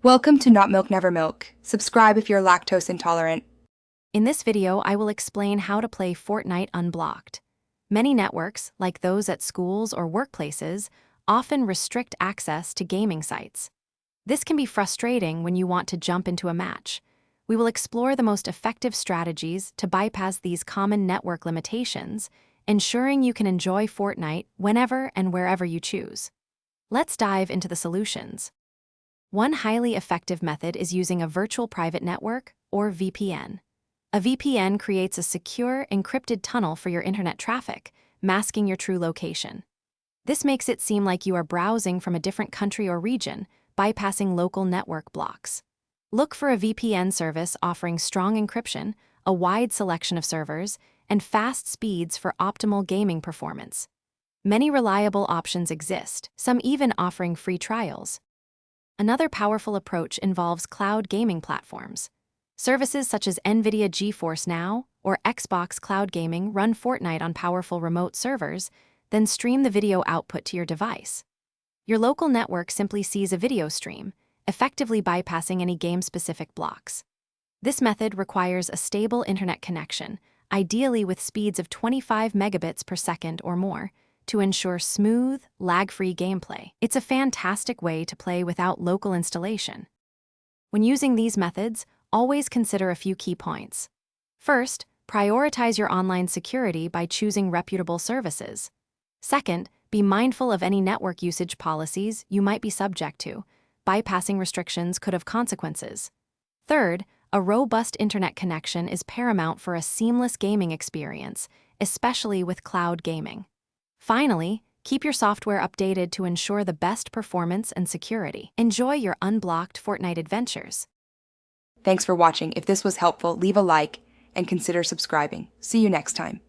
Welcome to Not Milk Never Milk. Subscribe if you're lactose intolerant. In this video, I will explain how to play Fortnite Unblocked. Many networks, like those at schools or workplaces, often restrict access to gaming sites. This can be frustrating when you want to jump into a match. We will explore the most effective strategies to bypass these common network limitations, ensuring you can enjoy Fortnite whenever and wherever you choose. Let's dive into the solutions. One highly effective method is using a virtual private network, or VPN. A VPN creates a secure, encrypted tunnel for your internet traffic, masking your true location. This makes it seem like you are browsing from a different country or region, bypassing local network blocks. Look for a VPN service offering strong encryption, a wide selection of servers, and fast speeds for optimal gaming performance. Many reliable options exist, some even offering free trials. Another powerful approach involves cloud gaming platforms. Services such as NVIDIA GeForce Now or Xbox Cloud Gaming run Fortnite on powerful remote servers, then stream the video output to your device. Your local network simply sees a video stream, effectively bypassing any game-specific blocks. This method requires a stable internet connection, ideally with speeds of 25 megabits per second or more, to ensure smooth, lag-free gameplay. It's a fantastic way to play without local installation. When using these methods, always consider a few key points. First, prioritize your online security by choosing reputable services. Second, be mindful of any network usage policies you might be subject to. Bypassing restrictions could have consequences. Third, a robust internet connection is paramount for a seamless gaming experience, especially with cloud gaming. Finally, keep your software updated to ensure the best performance and security. Enjoy your unblocked Fortnite adventures. Thanks for watching. If this was helpful, leave a like and consider subscribing. See you next time.